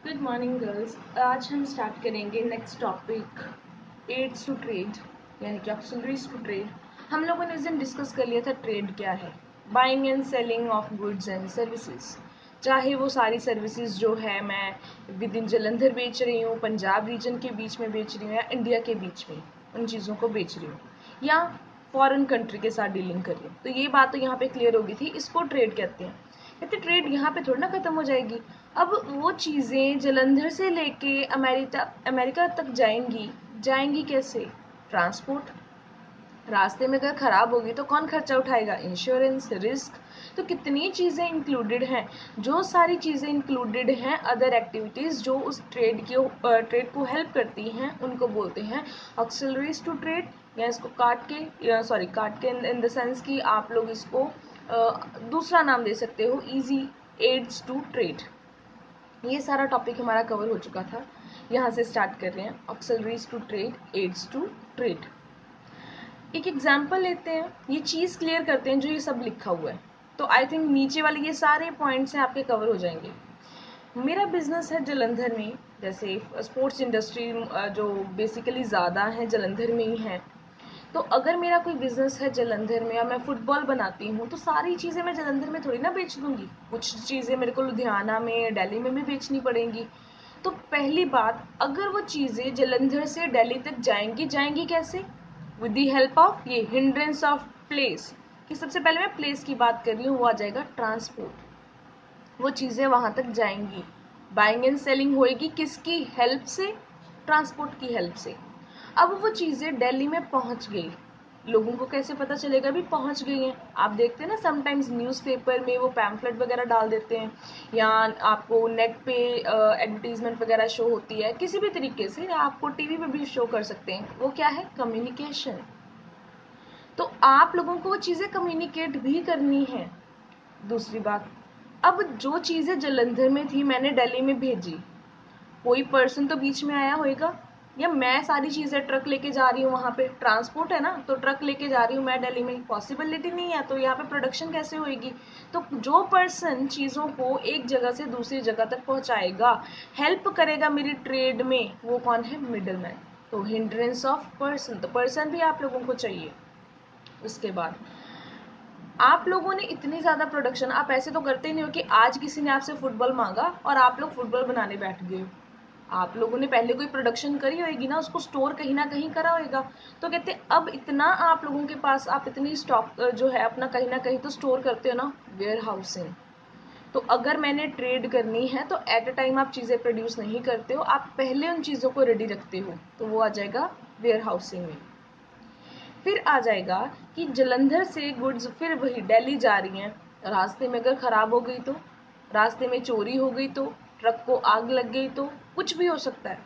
Good morning girls. आज हम start करेंगे next topic aids to trade यानी कि ऑक्सिलरीज टू ट्रेड। हम लोगों ने इस दिन डिस्कस कर लिया था ट्रेड क्या है, buying and selling of goods and services. चाहे वो सारी सर्विसेज जो है मैं विद इन जलंधर बेच रही हूँ, पंजाब रीजन के बीच में बेच रही हूँ या इंडिया के बीच में उन चीज़ों को बेच रही हूँ या फॉरेन कंट्री के साथ डीलिंग कर रही हूँ। तो ये बात तो यहाँ पे क्लियर होगी थी, इसको ट्रेड कहते हैं। कहते ट्रेड यहाँ पे थोड़ी ना खत्म हो जाएगी। अब वो चीज़ें जलंधर से लेके अमेरिका तक जाएंगी कैसे? ट्रांसपोर्ट। रास्ते में अगर ख़राब होगी तो कौन खर्चा उठाएगा? Insurance, risk. तो कितनी चीज़ें इंक्लूडेड हैं। जो सारी चीज़ें इंक्लूडेड हैं, अदर एक्टिविटीज़ जो उस ट्रेड को हेल्प करती हैं, उनको बोलते हैं ऑक्सिलरीज टू ट्रेड। या इसको काट के इन द सेंस कि आप लोग इसको दूसरा नाम दे सकते हो, इजी एड्स टू ट्रेड। ये सारा टॉपिक हमारा कवर हो चुका था। यहाँ से स्टार्ट कर रहे हैं auxiliaries to trade, aids to trade. एक एग्जाम्पल लेते हैं, ये चीज़ क्लियर करते हैं जो ये सब लिखा हुआ है। तो आई थिंक नीचे वाले ये सारे पॉइंट्स हैं आपके कवर हो जाएंगे। मेरा बिजनेस है जलंधर में, जैसे स्पोर्ट्स इंडस्ट्री जो बेसिकली ज़्यादा है जलंधर में ही है। तो अगर मेरा कोई बिजनेस है जलंधर में और मैं फुटबॉल बनाती हूँ तो सारी चीज़ें मैं जलंधर में थोड़ी ना बेच दूंगी, कुछ चीज़ें मेरे को लुधियाना में, दिल्ली में भी बेचनी पड़ेंगी। तो पहली बात, अगर वो चीज़ें जलंधर से दिल्ली तक जाएंगी कैसे? विद दी हेल्प ऑफ ये हिंड्रेंस ऑफ प्लेस। कि सबसे पहले मैं प्लेस की बात कर रही हूँ, वो आ जाएगा ट्रांसपोर्ट। वो चीज़ें वहाँ तक जाएंगी। बाइंग एंड सेलिंग होएगी किसकी हेल्प से? ट्रांसपोर्ट की हेल्प से। अब वो चीज़ें दिल्ली में पहुँच गई, लोगों को कैसे पता चलेगा भी पहुँच गई हैं? आप देखते हैं ना समटाइम्स न्यूज़पेपर में वो पैम्फलेट वगैरह डाल देते हैं, या आपको नेट पे एडवर्टीजमेंट वगैरह शो होती है, किसी भी तरीके से आपको टीवी पे भी शो कर सकते हैं। वो क्या है? कम्युनिकेशन। तो आप लोगों को वो चीज़ें कम्युनिकेट भी करनी है। दूसरी बात, अब जो चीज़ें जलंधर में थी मैंने दिल्ली में भेजी, कोई पर्सन तो बीच में आया होएगा, या मैं सारी चीज़ें ट्रक लेके जा रही हूँ, वहाँ पे ट्रांसपोर्ट है ना, तो ट्रक लेके जा रही हूँ मैं दिल्ली में, पॉसिबिलिटी नहीं है। तो यहाँ पे प्रोडक्शन कैसे होएगी? तो जो पर्सन चीज़ों को एक जगह से दूसरी जगह तक पहुँचाएगा, हेल्प करेगा मेरी ट्रेड में, वो कौन है? Middle man. तो हिंड्रेंस ऑफ पर्सन, तो पर्सन भी आप लोगों को चाहिए। उसके बाद आप लोगों ने इतनी ज़्यादा प्रोडक्शन, आप ऐसे तो करते ही नहीं हो कि आज किसी ने आपसे फुटबॉल मांगा और आप लोग फुटबॉल बनाने बैठ गए हो। आप लोगों ने पहले कोई प्रोडक्शन करी होगी ना, उसको स्टोर कहीं ना कहीं करा होगा। तो कहते अब इतना आप लोगों के पास, आप इतनी स्टॉक जो है अपना कहीं ना कहीं तो स्टोर करते हो ना, वेयर हाउसिंग। तो अगर मैंने ट्रेड करनी है तो एट अ टाइम आप चीज़ें प्रोड्यूस नहीं करते हो, आप पहले उन चीज़ों को रेडी रखते हो, तो वो आ जाएगा वेयर हाउसिंग में। फिर आ जाएगा कि जलंधर से गुड्स फिर वही दिल्ली जा रही हैं, रास्ते में अगर ख़राब हो गई तो, रास्ते में चोरी हो गई तो, ट्रक को आग लग गई तो, कुछ भी हो सकता है।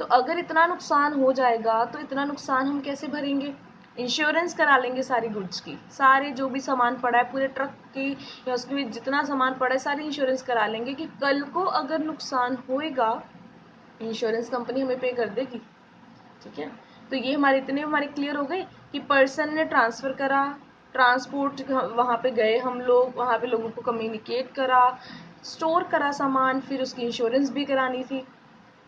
तो अगर इतना नुकसान हो जाएगा तो इतना नुकसान हम कैसे भरेंगे? इंश्योरेंस करा लेंगे सारी गुड्स की, सारे जो भी सामान पड़ा है पूरे ट्रक की या उसके भी जितना सामान पड़ा है सारी इंश्योरेंस करा लेंगे कि कल को अगर नुकसान होएगा इंश्योरेंस कंपनी हमें पे कर देगी। ठीक है, तो ये हमारे क्लियर हो गए कि पर्सन ने ट्रांसफर करा, ट्रांसपोर्ट वहाँ पे गए, हम लोग वहाँ पे लोगों को कम्युनिकेट करा, स्टोर करा सामान, फिर उसकी इंश्योरेंस भी करानी थी।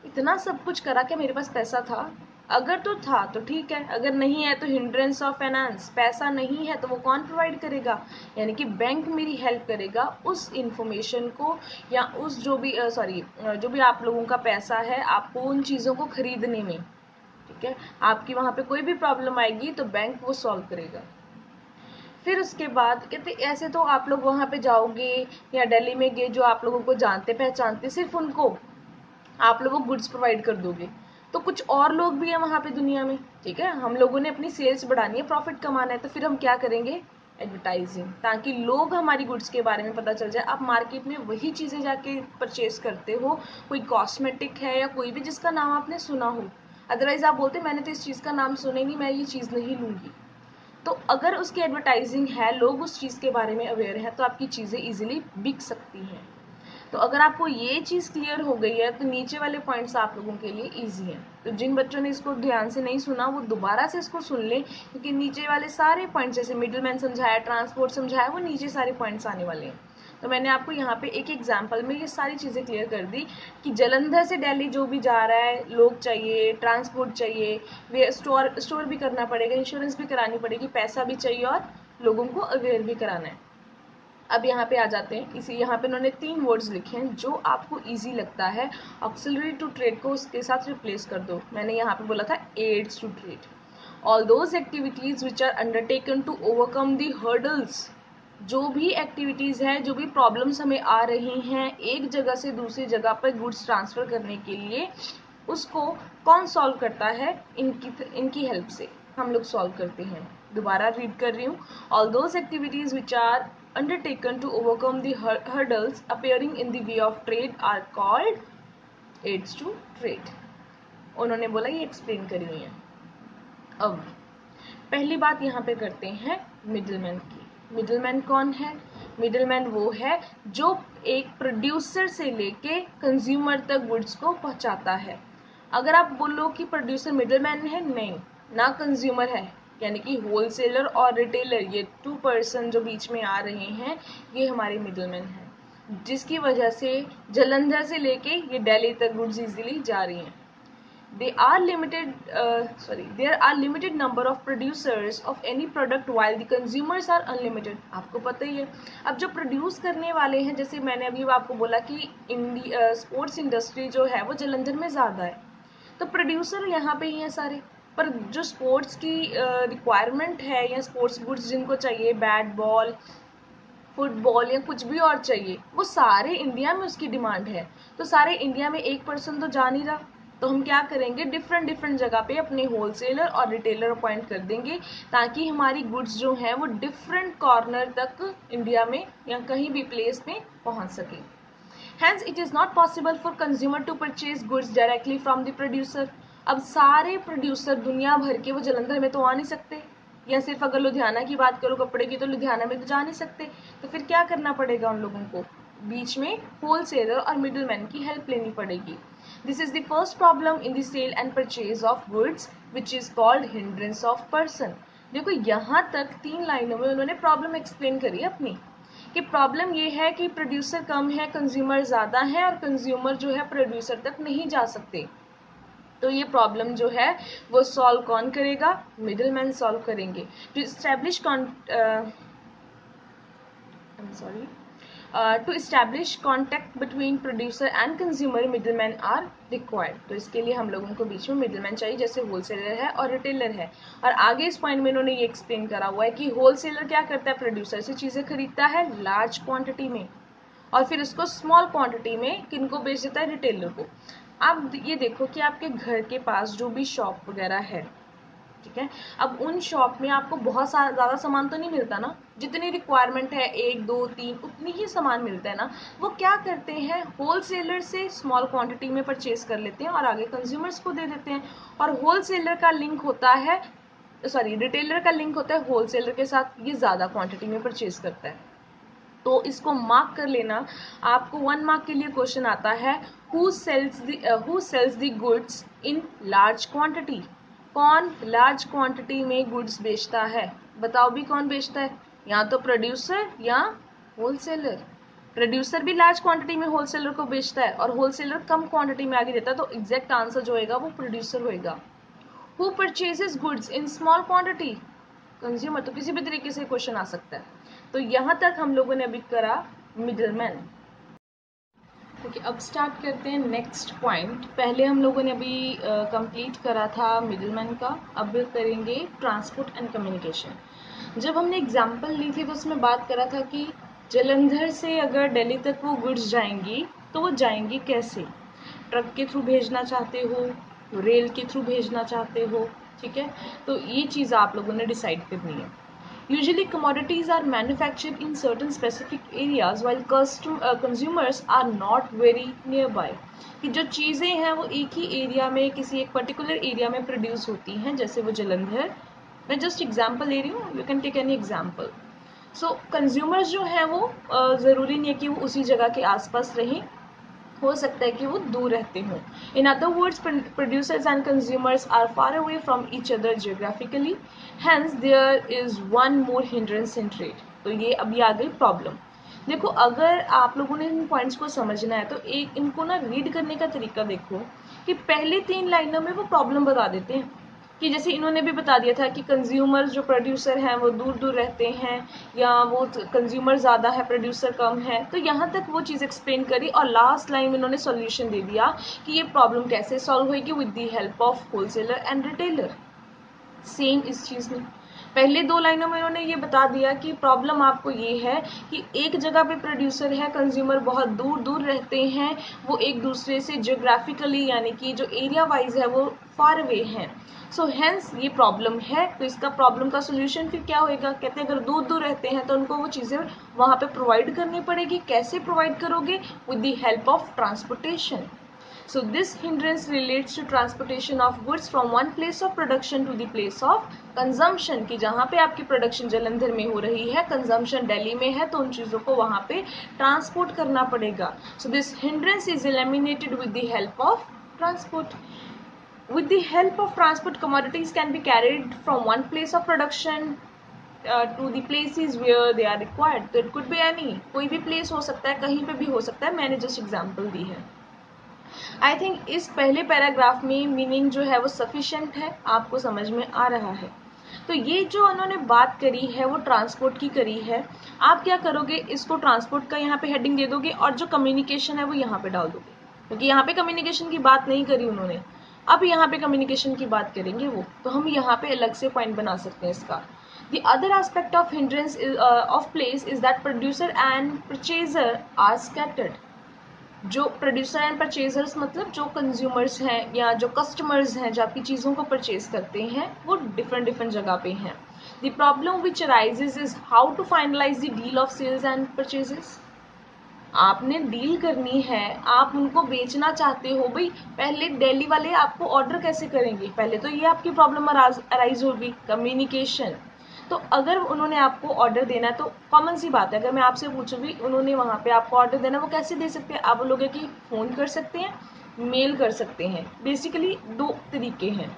इतना सब कुछ करा कि मेरे पास पैसा था? अगर तो था तो ठीक है, अगर नहीं है तो हिंड्रेंस ऑफ फाइनेंस। पैसा नहीं है तो वो कौन प्रोवाइड करेगा? यानी कि बैंक मेरी हेल्प करेगा उस इंफॉर्मेशन को, या उस जो भी जो भी आप लोगों का पैसा है आपको उन चीज़ों को खरीदने में। ठीक है, आपकी वहाँ पे कोई भी प्रॉब्लम आएगी तो बैंक वो सॉल्व करेगा। फिर उसके बाद कहते ऐसे तो आप लोग वहाँ पे जाओगे या दिल्ली में गए, जो आप लोगों को जानते पहचानते, सिर्फ उनको आप लोगों को गुड्स प्रोवाइड कर दोगे। तो कुछ और लोग भी हैं वहाँ पे दुनिया में। ठीक है, हम लोगों ने अपनी सेल्स बढ़ानी है, प्रॉफिट कमाना है, तो फिर हम क्या करेंगे? एडवर्टाइजिंग, ताकि लोग हमारी गुड्स के बारे में पता चल जाए। आप मार्केट में वही चीज़ें जाके परचेज करते हो, कोई कॉस्मेटिक है या कोई भी जिसका नाम आपने सुना हो, अदरवाइज आप बोलते मैंने तो इस चीज़ का नाम सुना ही नहीं, मैं ये चीज़ नहीं लूँगी। तो अगर उसकी एडवर्टाइजिंग है, लोग उस चीज़ के बारे में अवेयर हैं, तो आपकी चीज़ें इजीली बिक सकती हैं। तो अगर आपको ये चीज़ क्लियर हो गई है तो नीचे वाले पॉइंट्स आप लोगों के लिए इजी हैं। तो जिन बच्चों ने इसको ध्यान से नहीं सुना वो दोबारा से इसको सुन लें, क्योंकि नीचे वाले सारे पॉइंट्स जैसे मिडिल मैन समझाया, ट्रांसपोर्ट समझाया, वो नीचे सारे पॉइंट्स आने वाले हैं। तो मैंने आपको यहाँ पे एक एग्जांपल में ये सारी चीज़ें क्लियर कर दी कि जालंधर से दिल्ली जो भी जा रहा है, लोग चाहिए, ट्रांसपोर्ट चाहिए, वे स्टोर भी करना पड़ेगा, इंश्योरेंस भी करानी पड़ेगी, पैसा भी चाहिए और लोगों को अवेयर भी कराना है। अब यहाँ पे आ जाते हैं, इसी यहाँ पे उन्होंने 3 वर्ड्स लिखे हैं जो आपको इजी लगता है ऑक्सिलरी टू ट्रेड को उसके साथ रिप्लेस कर दो। मैंने यहाँ पे बोला था aids to trade, all those activities which are undertaken to overcome the hurdles. जो भी एक्टिविटीज़ हैं, जो भी प्रॉब्लम्स हमें आ रही हैं एक जगह से दूसरी जगह पर गुड्स ट्रांसफ़र करने के लिए, उसको कौन सॉल्व करता है? इनकी हेल्प से हम लोग सॉल्व करते हैं। दोबारा रीड कर रही हूँ, all those activities which are undertaken to overcome the hurdles appearing in the way of trade are called aids to trade। उन्होंने बोला ये एक्सप्लेन करी हुई है। अब पहली बात यहाँ पे करते हैं मिडलमैन की। मिडलमैन कौन है? मिडलमैन वो है जो एक प्रोड्यूसर से लेके कंज्यूमर तक गुड्स को पहुँचाता है। अगर आप बोलो कि प्रोड्यूसर मिडलमैन है, नहीं, ना कंज्यूमर है, यानी कि होलसेलर और रिटेलर, ये 2 पर्सन जो बीच में आ रहे हैं, ये हमारे मिडलमैन हैं, जिसकी वजह से जालंधर से लेके ये दिल्ली तक गुड्स इजीली जा रही हैं। There are limited number of producers of any product while the consumers are unlimited। आपको पता ही है। अब जो प्रोड्यूस करने वाले हैं, जैसे मैंने अभी आपको बोला कि स्पोर्ट्स इंडस्ट्री जो है वो जालंधर में ज़्यादा है, तो प्रोड्यूसर यहाँ पे ही हैं सारे। पर जो स्पोर्ट्स की रिक्वायरमेंट है या स्पोर्ट्स गुड्स जिनको चाहिए, बैट बॉल, फुटबॉल या कुछ भी और चाहिए, वो सारे इंडिया में उसकी डिमांड है। तो सारे इंडिया में एक पर्सन तो जा नहीं रहा, तो हम क्या करेंगे, डिफरेंट जगह पे अपने होलसेलर और रिटेलर अपॉइंट कर देंगे, ताकि हमारी गुड्स जो हैं वो डिफरेंट कॉर्नर तक इंडिया में या कहीं भी प्लेस में पहुंच सके। Hence it is not possible for consumer to purchase goods directly from the producer। अब सारे प्रोड्यूसर दुनिया भर के वो जालंधर में तो आ नहीं सकते, या सिर्फ अगर लुधियाना की बात करो कपड़े की, तो लुधियाना में तो जा नहीं सकते। तो फिर क्या करना पड़ेगा उन लोगों को? बीच में होलसेलर और मिडलमैन की हेल्प लेनी पड़ेगी। This is the first problem in the sale and purchase of goods which is called hindrance of person. देखो यहाँ तक 3 लाइनों में उन्होंने प्रॉब्लम एक्सप्लेन करी अपनी, कि प्रॉब्लम ये है कि प्रोड्यूसर कम है, कंज्यूमर ज़्यादा है, और कंज्यूमर जो है प्रोड्यूसर तक नहीं जा सकते। तो ये प्रॉब्लम जो है वो सॉल्व कौन करेगा? मिडलमैन सॉल्व करेंगे। To establish to establish contact between producer and consumer middlemen are required। तो इसके लिए हम लोगों को बीच में मिडलमैन चाहिए, जैसे होलसेलर है और रिटेलर है। और आगे इस पॉइंट में इन्होंने ये एक्सप्लेन करा हुआ है कि होलसेलर क्या करता है, प्रोड्यूसर से चीज़ें खरीदता है लार्ज क्वांटिटी में, और फिर उसको स्मॉल क्वांटिटी में किनको बेच देता है? रिटेलर को। आप ये देखो कि आपके घर के पास जो भी शॉप वगैरह है, ठीक है, अब उन शॉप में आपको बहुत ज़्यादा सामान तो नहीं मिलता ना, जितनी रिक्वायरमेंट है 1 2 3 उतनी ही सामान मिलता है ना। वो क्या करते हैं, होलसेलर से स्मॉल क्वांटिटी में परचेज कर लेते हैं और आगे कंज्यूमर्स को दे देते हैं। और होलसेलर का लिंक होता है, रिटेलर का लिंक होता है होलसेलर के साथ, ये ज़्यादा क्वांटिटी में परचेज करता है। तो इसको मार्क कर लेना। आपको 1 मार्क के लिए क्वेश्चन आता है, who sells the goods in large quantity. कौन लार्ज क्वांटिटी में गुड्स बेचता है? बताओ भी कौन बेचता है? या तो प्रोड्यूसर या होलसेलर। प्रोड्यूसर भी लार्ज क्वांटिटी में होलसेलर को बेचता है और होलसेलर कम क्वांटिटी में आगे देता है, तो एग्जैक्ट आंसर जो होगा वो प्रोड्यूसर होगा। Who purchases goods in small quantity? Consumer. तो किसी भी तरीके से क्वेश्चन आ सकता है। तो यहाँ तक हम लोगों ने अभी करा मिडलमैन। ओके, अब स्टार्ट करते हैं नेक्स्ट पॉइंट। पहले हम लोगों ने अभी कंप्लीट करा था मिडलमैन का, अब करेंगे ट्रांसपोर्ट एंड कम्युनिकेशन। जब हमने एग्जांपल ली थी तो उसमें बात करा था कि जालंधर से अगर दिल्ली तक वो गुड्स जाएंगी तो वो जाएंगी कैसे? ट्रक के थ्रू भेजना चाहते हो, रेल के थ्रू भेजना चाहते हो, ठीक है, तो ये चीज़ आप लोगों ने डिसाइड करनी है। Usually commodities are manufactured in certain specific areas while consumers are not very nearby। कि जो चीज़ें हैं वो एक ही एरिया में, किसी एक पर्टिकुलर एरिया में प्रोड्यूस होती हैं, जैसे वो जालंधर। मैं जस्ट एग्जांपल ले रही हूँ, you can take any example. So consumers जो हैं वो ज़रूरी नहीं है कि वो उसी जगह के आसपास रहें, हो सकता है कि वो दूर रहते हों। In other words, producers and consumers are far away from each other geographically, hence there is one more hindrance in trade. तो ये अभी आ गई प्रॉब्लम। देखो अगर आप लोगों ने इन पॉइंट्स को समझना है तो एक इनको ना रीड करने का तरीका देखो कि पहले 3 लाइनों में वो प्रॉब्लम बता देते हैं कि जैसे इन्होंने भी बता दिया था कि कंज्यूमर जो प्रोड्यूसर हैं वो दूर दूर रहते हैं या वो कंज्यूमर ज़्यादा है प्रोड्यूसर कम है, तो यहाँ तक वो चीज़ एक्सप्लेन करी और लास्ट लाइन में इन्होंने सॉल्यूशन दे दिया कि ये प्रॉब्लम कैसे सॉल्व होगी with the help of wholesaler and retailer. Same इस चीज़ में पहले 2 लाइनों में उन्होंने ये बता दिया कि प्रॉब्लम आपको ये है कि एक जगह पे प्रोड्यूसर है, कंज्यूमर बहुत दूर दूर रहते हैं, वो एक दूसरे से जियोग्राफिकली यानी कि जो एरिया वाइज है वो फार अवे हैं, सो हेंस ये प्रॉब्लम है। तो इसका प्रॉब्लम का सोल्यूशन फिर क्या होएगा, कहते हैं अगर दूर दूर रहते हैं तो उनको वो चीज़ें वहाँ पे प्रोवाइड करनी पड़ेगी। कैसे प्रोवाइड करोगे, with the help of transportation. So this hindrance relates to transportation of goods from one place of production to the place of consumption, कि जहाँ पे आपकी प्रोडक्शन जलंधर में हो रही है, कंजम्पशन दिल्ली में है, तो उन चीज़ों को वहाँ पे ट्रांसपोर्ट करना पड़ेगा। So this hindrance is eliminated with the help of transport. With the help of transport, commodities can be carried from one place of production to the places where they are required. तो it could be any, कोई भी place हो सकता है, कहीं पे भी हो सकता है, मैंने जस्ट एग्जाम्पल दी है। आई थिंक इस पहले पैराग्राफ में मीनिंग जो है वो सफिशिएंट है, आपको समझ में आ रहा है। तो ये जो उन्होंने बात करी है वो ट्रांसपोर्ट की करी है। आप क्या करोगे, इसको ट्रांसपोर्ट का यहाँ पे हेडिंग दे दोगे और जो कम्युनिकेशन है वो यहाँ पे डाल दोगे, क्योंकि यहाँ पे कम्युनिकेशन की बात नहीं करी उन्होंने, अब यहाँ पे कम्युनिकेशन की बात करेंगे वो, तो हम यहाँ पे अलग से पॉइंट बना सकते हैं इसका। The other aspect of hindrance of place is that producer and purchaser are scattered. जो प्रोड्यूसर एंड परचेजर्स मतलब जो कंज्यूमर्स हैं या जो कस्टमर्स हैं जो आपकी चीज़ों को परचेज करते हैं वो डिफरेंट डिफरेंट जगह पे हैं। The problem which arises is how to finalise the deal of sales and purchases. आपने डील करनी है, आप उनको बेचना चाहते हो, भाई पहले दिल्ली वाले आपको ऑर्डर कैसे करेंगे, पहले तो ये आपकी प्रॉब्लम अराइज होगी, कम्युनिकेशन। तो अगर उन्होंने आपको ऑर्डर देना है तो कॉमन सी बात है, अगर मैं आपसे पूछूं भी उन्होंने वहाँ पे आपको ऑर्डर देना है वो कैसे दे सकते हैं, आप बोलोगे कि फ़ोन कर सकते हैं, मेल कर सकते हैं। बेसिकली 2 तरीके हैं।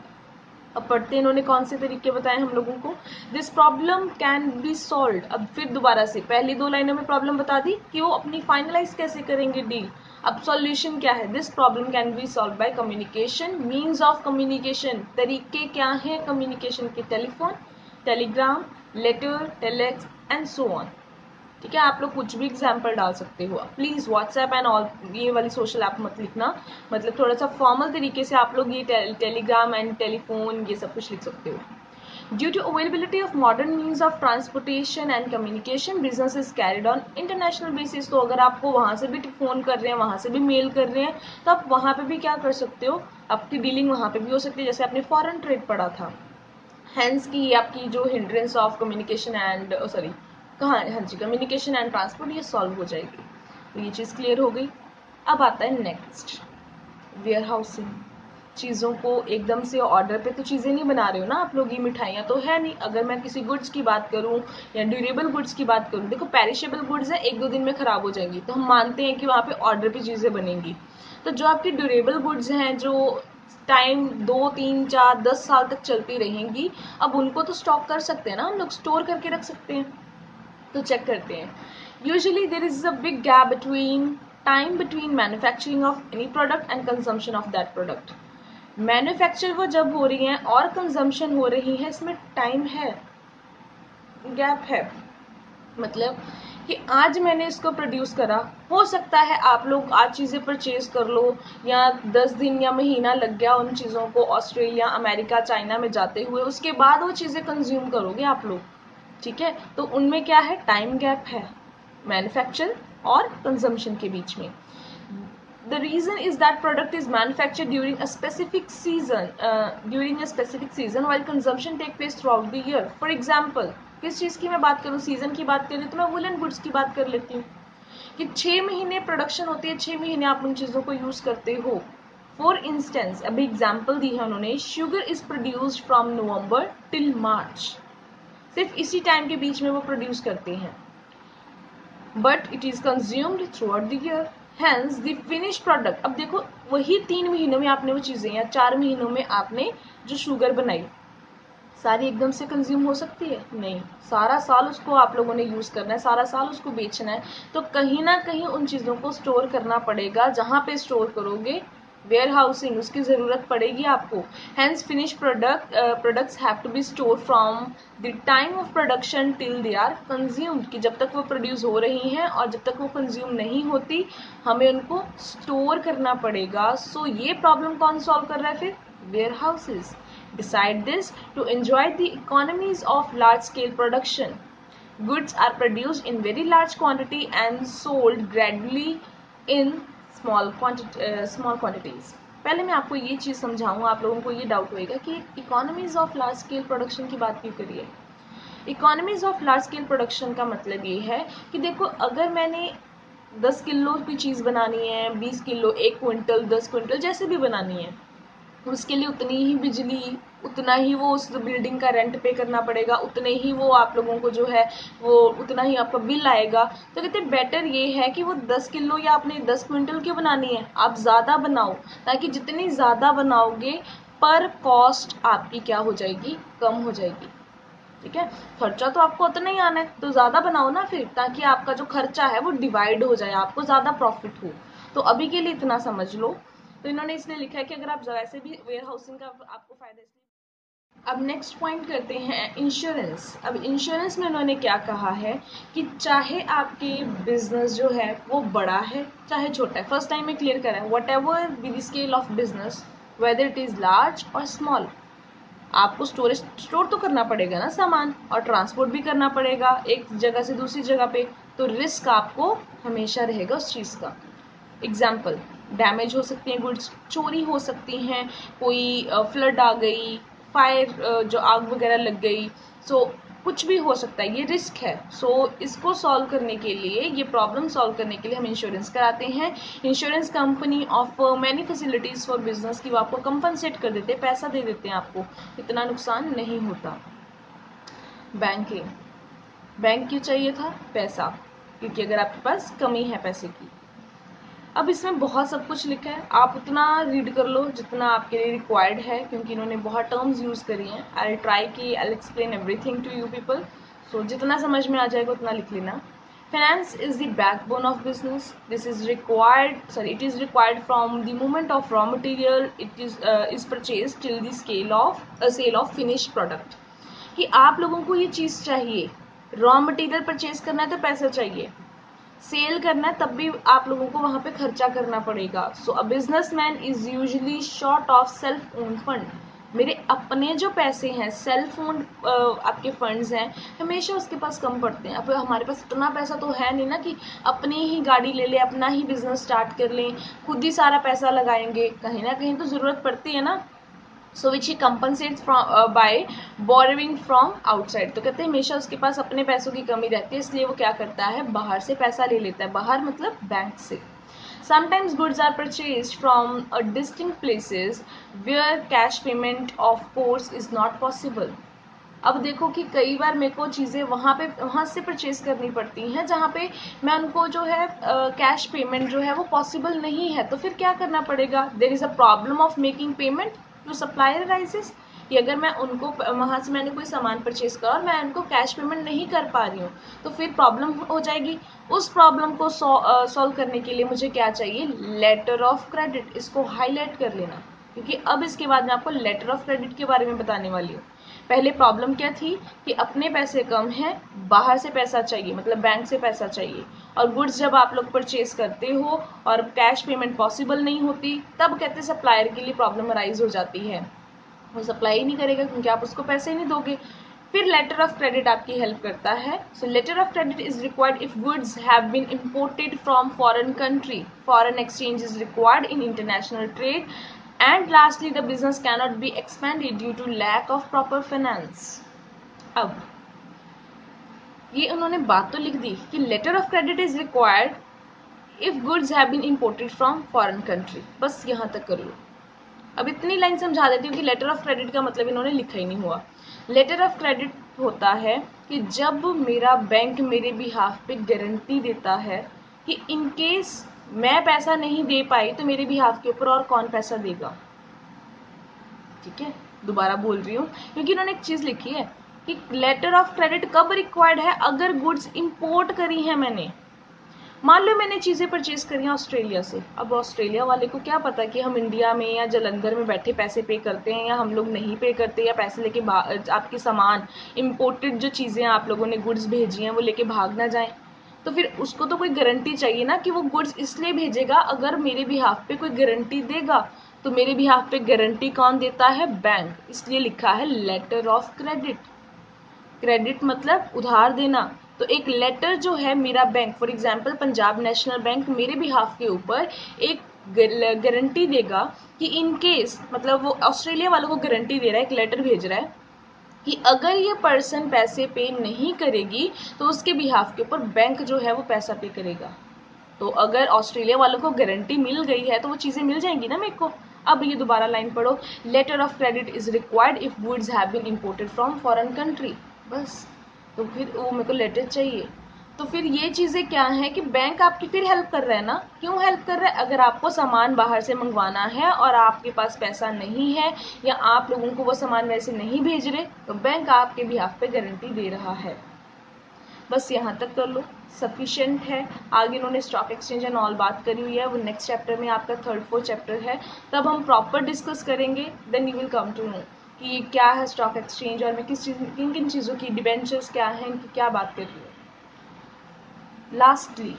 अब पढ़ते हैं इन्होंने कौन से तरीके बताए हम लोगों को। This problem can be solve, अब फिर दोबारा से पहली 2 लाइनों में प्रॉब्लम बता दी कि वो अपनी फाइनलाइज कैसे करेंगे डील। अब सॉल्यूशन क्या है, this problem can be solve by communication. Means of communication, तरीके क्या हैं कम्युनिकेशन के, telephone, telegram, letter, telex and so on. ठीक है, आप लोग कुछ भी एग्जाम्पल डाल सकते हो, प्लीज व्हाट्सएप एंड ऑल ये वाली सोशल ऐप मत लिखना, मतलब थोड़ा सा फॉर्मल तरीके से आप लोग ये टेलीग्राम एंड टेलीफोन ये सब कुछ लिख सकते हो। Due to availability of modern means of transportation and communication, business is carried on international basis। तो अगर आपको वहाँ से भी फ़ोन कर रहे हैं, वहाँ से भी मेल कर रहे हैं, तो आप वहाँ पे भी क्या कर सकते हो, आपकी डीलिंग वहाँ पे भी हो सकती है, जैसे आपने फॉरेन ट्रेड पढ़ा था। हैंस की आपकी जो हिंड्रेंस ऑफ कम्युनिकेशन एंड हाँ जी कम्युनिकेशन एंड ट्रांसपोर्ट ये सॉल्व हो जाएगी। तो ये चीज़ क्लियर हो गई। अब आता है नेक्स्ट, वेयर हाउसिंग। चीज़ों को एकदम से ऑर्डर पे तो चीज़ें नहीं बना रहे हो ना आप लोग, ये मिठाइयाँ तो है नहीं। अगर मैं किसी गुड्स की बात करूँ या ड्यूरेबल गुड्स की बात करूँ, देखो पेरिशेबल गुड्स है 1-2 दिन में ख़राब हो जाएंगी, तो हम मानते हैं कि वहाँ पे ऑर्डर पे चीज़ें बनेंगी। तो जो आपकी ड्यूरेबल गुड्स हैं जो टाइम 2, 3, 4, 10 साल तक चलती रहेंगी, अब उनको तो स्टॉक कर सकते हैं ना हम लोग, स्टोर करके रख सकते हैं। तो चेक करते हैं। Usually there is a big gap between time between manufacturing of any product and consumption of that product. Manufacture वो जब हो रही हैं और कंजम्पशन हो रही है, इसमें टाइम है, गैप है। मतलब कि आज मैंने इसको प्रोड्यूस करा, हो सकता है आप लोग आज चीज़ें परचेज कर लो या 10 दिन या महीना लग गया उन चीज़ों को ऑस्ट्रेलिया, अमेरिका, चाइना में जाते हुए, उसके बाद वो चीज़ें कंज्यूम करोगे आप लोग। ठीक है, तो उनमें क्या है, टाइम गैप है मैन्युफैक्चर और कंजम्पशन के बीच में। The reason is that product is manufactured during a specific season, while consumption take place throughout the year. For example, किस चीज़ की मैं बात करूँ, सीजन की बात करूँ तो मैं वुलन गुड्स की बात कर लेती हूँ कि 6 महीने प्रोडक्शन होती है, 6 महीने आप उन चीज़ों को यूज़ करते हो। फॉर इंस्टेंस, अभी एग्जाम्पल दी है उन्होंने, sugar is produced from November till March, सिर्फ इसी टाइम के बीच में वो प्रोड्यूस करते हैं, but it is consumed throughout the year, hence the finish product. अब देखो वही 3 महीनों में आपने वो चीज़ें या 4 महीनों में आपने जो शुगर बनाई, सारी एकदम से कंज्यूम हो सकती है? नहीं, सारा साल उसको आप लोगों ने यूज़ करना है, सारा साल उसको बेचना है, तो कहीं ना कहीं उन चीज़ों को स्टोर करना पड़ेगा। जहाँ पे स्टोर करोगे, वेयर हाउसिंग, उसकी ज़रूरत पड़ेगी आपको। Hence finish products have to be store from the time of production till they are consumed, कि जब तक वो प्रोड्यूस हो रही हैं और जब तक वो कंज्यूम नहीं होती, हमें उनको स्टोर करना पड़ेगा। सो ये प्रॉब्लम कौन सॉल्व कर रहा है फिर? Warehouses. Beside this, to enjoy the economies of large-scale production, goods are produced in very large quantity and sold gradually in small quantities. पहले मैं आपको ये चीज़ समझाऊँ, आप लोगों को ये डाउट होएगा कि economies of large scale production की बात क्यों करिए। Economies of large scale production का मतलब ये है कि देखो, अगर मैंने 10 किलो की चीज़ बनानी है, 20 किलो, 1 क्विंटल, 10 क्विंटल, जैसे भी बनानी है, उसके लिए उतनी ही बिजली, उतना ही वो उस बिल्डिंग का रेंट पे करना पड़ेगा, उतने ही वो आप लोगों को जो है वो उतना ही आपका बिल आएगा। तो कहते हैं बेटर ये है कि वो 10 किलो या आपने 10 क्विंटल की बनानी है, आप ज़्यादा बनाओ, ताकि जितनी ज़्यादा बनाओगे पर कॉस्ट आपकी क्या हो जाएगी? कम हो जाएगी। ठीक है, खर्चा तो आपको उतना ही आना है, तो ज़्यादा बनाओ ना फिर, ताकि आपका जो खर्चा है वो डिवाइड हो जाए, आपको ज़्यादा प्रॉफिट हो। तो अभी के लिए इतना समझ लो। तो इन्होंने इसलिए लिखा है कि अगर आप वैसे भी वेयर हाउसिंग का आपको फायदा इसलिए। अब नेक्स्ट पॉइंट करते हैं इंश्योरेंस। अब इंश्योरेंस में उन्होंने क्या कहा है कि चाहे आपके बिजनेस जो है वो बड़ा है चाहे छोटा है, फर्स्ट टाइम में क्लियर करा है, what ever be the scale of business, whether it is large और स्मॉल, आपको स्टोर तो करना पड़ेगा ना सामान, और ट्रांसपोर्ट भी करना पड़ेगा एक जगह से दूसरी जगह पे, तो रिस्क आपको हमेशा रहेगा उस चीज़ का। एग्जाम्पल, डैमेज हो सकती हैं गुड्स, चोरी हो सकती हैं, कोई फ्लड आ गई, फायर जो आग वगैरह लग गई, सो कुछ भी हो सकता है, ये रिस्क है। सो इसको सॉल्व करने के लिए, ये प्रॉब्लम सॉल्व करने के लिए हम इंश्योरेंस कराते हैं। Insurance company offer many facilities for business, की वो आपको कंपनसेट कर देते हैं, पैसा दे देते हैं, आपको इतना नुकसान नहीं होता। बैंकिंग, बैंक क्यों चाहिए था? पैसा, क्योंकि अगर आपके पास कमी है पैसे की। अब इसमें बहुत सब कुछ लिखा है, आप उतना रीड कर लो जितना आपके लिए रिक्वायर्ड है, क्योंकि इन्होंने बहुत टर्म्स यूज़ करी हैं। आई ट्राई कि I explain everything to you people, so जितना समझ में आ जाएगा उतना लिख लेना। Finance is the backbone of business. This is required. Sorry, it is required from the moment of raw material it is purchased till the sale of finished product. कि आप लोगों को ये चीज़ चाहिए, रॉ मटेरियल परचेज करना है तो पैसा चाहिए, सेल करना है तब भी आप लोगों को वहां पे खर्चा करना पड़ेगा। So a businessman is usually short of self own fund. मेरे अपने जो पैसे हैं, सेल्फ ओन आपके फंड्स हैं, हमेशा उसके पास कम पड़ते हैं। अब हमारे पास इतना पैसा तो है नहीं ना कि अपनी ही गाड़ी ले लें, अपना ही बिजनेस स्टार्ट कर लें, खुद ही सारा पैसा लगाएंगे, कहीं ना कहीं तो ज़रूरत पड़ती है ना। So which he compensates from by borrowing from outside. तो कहते हैं हमेशा उसके पास अपने पैसों की कमी रहती है, इसलिए वो क्या करता है, बाहर से पैसा ले लेता है, बाहर मतलब बैंक से। Sometimes goods are purchased from a distinct places where cash payment of course is not possible. अब देखो कि कई बार मेरे को चीज़ें वहाँ से परचेज करनी पड़ती हैं जहाँ पे मैं उनको जो है कैश पेमेंट जो है वो पॉसिबल नहीं है, तो फिर क्या करना पड़ेगा? There is a problem of making payment to supplier raises, कि अगर मैं उनको वहाँ से मैंने कोई सामान परचेज करा और मैं उनको कैश पेमेंट नहीं कर पा रही हूँ, तो फिर प्रॉब्लम हो जाएगी। उस प्रॉब्लम को सॉल्व करने के लिए मुझे क्या चाहिए? Letter of credit. इसको हाईलाइट कर लेना, क्योंकि अब इसके बाद मैं आपको लेटर ऑफ क्रेडिट के बारे में बताने वाली हूँ। पहले प्रॉब्लम क्या थी कि अपने पैसे कम हैं, बाहर से पैसा चाहिए, मतलब बैंक से पैसा चाहिए, और गुड्स जब आप लोग परचेज करते हो और कैश पेमेंट पॉसिबल नहीं होती, तब कहते सप्लायर के लिए प्रॉब्लम अराइज हो जाती है, वो सप्लाई ही नहीं करेगा क्योंकि आप उसको पैसे ही नहीं दोगे। फिर लेटर ऑफ क्रेडिट आपकी हेल्प करता है। So letter of credit is required if goods have been imported from foreign country, foreign exchange is required in international trade, and lastly the business cannot be expanded due to lack of proper finance. अब ये उन्होंने बात तो लिख दी कि letter of credit is required if goods have been imported from foreign country, बस यहाँ तक कर लो। अब इतनी लाइन समझा देती हूँ कि लेटर ऑफ क्रेडिट का मतलब इन्होंने लिखा ही नहीं हुआ। लेटर ऑफ क्रेडिट होता है कि जब मेरा बैंक मेरे बिहाफ पे गारंटी देता है कि इन केस मैं पैसा नहीं दे पाई तो मेरे बिहाफ के ऊपर और कौन पैसा देगा। ठीक है, दोबारा बोल रही हूँ क्योंकि इन्होंने एक चीज़ लिखी है कि लेटर ऑफ क्रेडिट कब रिक्वायर्ड है, अगर गुड्स इंपोर्ट करी है मैंने। मान लो मैंने चीज़ें परचेज करी हैं ऑस्ट्रेलिया से, अब ऑस्ट्रेलिया वाले को क्या पता कि हम इंडिया में या जलंधर में बैठे पैसे पे करते हैं या हम लोग नहीं पे करते, या पैसे लेके आपके सामान इम्पोर्टेड जो चीज़ें आप लोगों ने गुड्स भेजी हैं वो लेके भाग ना जाएं। तो फिर उसको तो कोई गारंटी चाहिए ना कि वो गुड्स इसलिए भेजेगा अगर मेरे बिहाफ पे कोई गारंटी देगा। तो मेरे बिहाफ पे गारंटी कौन देता है? बैंक। इसलिए लिखा है लेटर ऑफ क्रेडिट। क्रेडिट मतलब उधार देना। तो एक लेटर जो है मेरा bank, for example Punjab national bank मेरे बिहाफ के ऊपर एक गारंटी देगा कि इन केस, मतलब वो ऑस्ट्रेलिया वालों को गारंटी दे रहा है, एक लेटर भेज रहा है कि अगर ये पर्सन पैसे पे नहीं करेगी तो उसके बिहाफ के ऊपर बैंक जो है वो पैसा पे करेगा। तो अगर ऑस्ट्रेलिया वालों को गारंटी मिल गई है तो वो चीज़ें मिल जाएंगी ना मेरे को। अब ये दोबारा लाइन पढ़ो, letter of credit is required if goods have been imported from foreign country. बस, तो फिर वो मेरे को लेटर चाहिए। तो फिर ये चीज़ें क्या है कि बैंक आपकी फिर हेल्प कर रहा है ना। क्यों हेल्प कर रहा है? अगर आपको सामान बाहर से मंगवाना है और आपके पास पैसा नहीं है या आप लोगों को वो सामान वैसे नहीं भेज रहे, तो बैंक आपके बिहाफ पे गारंटी दे रहा है। बस यहाँ तक कर लो, सफिशिएंट है। आगे इन्होंने स्टॉक एक्सचेंज एंड ऑल बात करी हुई है, वो नेक्स्ट चैप्टर में आपका 3rd 4th चैप्टर है, तब हम प्रॉपर डिस्कस करेंगे। Then you will come to know कि क्या है स्टॉक एक्सचेंज और मैं किन किन चीज़ों की, डिबेंचर्स क्या हैं, इनकी क्या बात कर रही हूँ। लास्टली,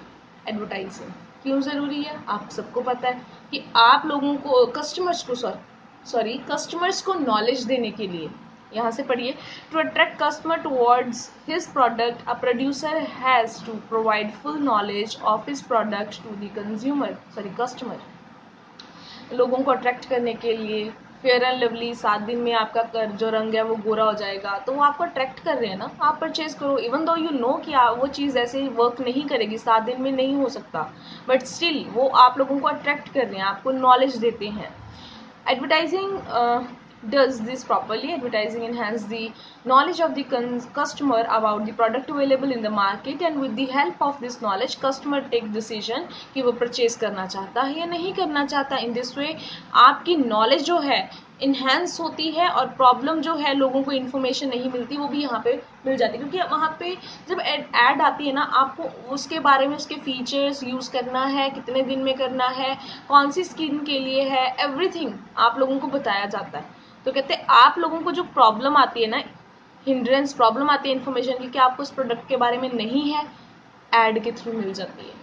एडवर्टाइजिंग क्यों ज़रूरी है? आप सबको पता है कि आप लोगों को कस्टमर्स को नॉलेज देने के लिए, यहाँ से पढ़िए, to attract customer towards his product a producer has to provide full knowledge of his product to the customer. लोगों को अट्रैक्ट करने के लिए फेयर एंड लवली 7 दिन में आपका जो रंग है वो गोरा हो जाएगा, तो वो आपको अट्रैक्ट कर रहे हैं ना, आप परचेज करो। इवन दो यू नो कि वो चीज़ ऐसे वर्क नहीं करेगी, 7 दिन में नहीं हो सकता, बट स्टिल वो आप लोगों को अट्रैक्ट कर रहे हैं, आपको नॉलेज देते हैं। Advertising does this properly. Advertising enhance the knowledge of the customer about the product available in the market, and with the help of this knowledge customer take decision कि वो परचेज करना चाहता है या नहीं करना चाहता। इन दिस वे आपकी नॉलेज जो है इन्हेंस होती है और प्रॉब्लम जो है लोगों को इन्फॉर्मेशन नहीं मिलती वो भी यहाँ पे मिल जाती है, क्योंकि वहाँ पे जब ऐड आती है ना, आपको उसके बारे में, उसके फीचर्स, यूज़ करना है, कितने दिन में करना है, कौन सी स्किन के लिए है, एवरीथिंग आप लोगों को बताया जाता है। तो कहते हैं आप लोगों को जो प्रॉब्लम आती है ना, हिंड्रेंस प्रॉब्लम आती है इन्फॉर्मेशन की कि आपको उस प्रोडक्ट के बारे में नहीं है, ऐड के थ्रू मिल जाती है।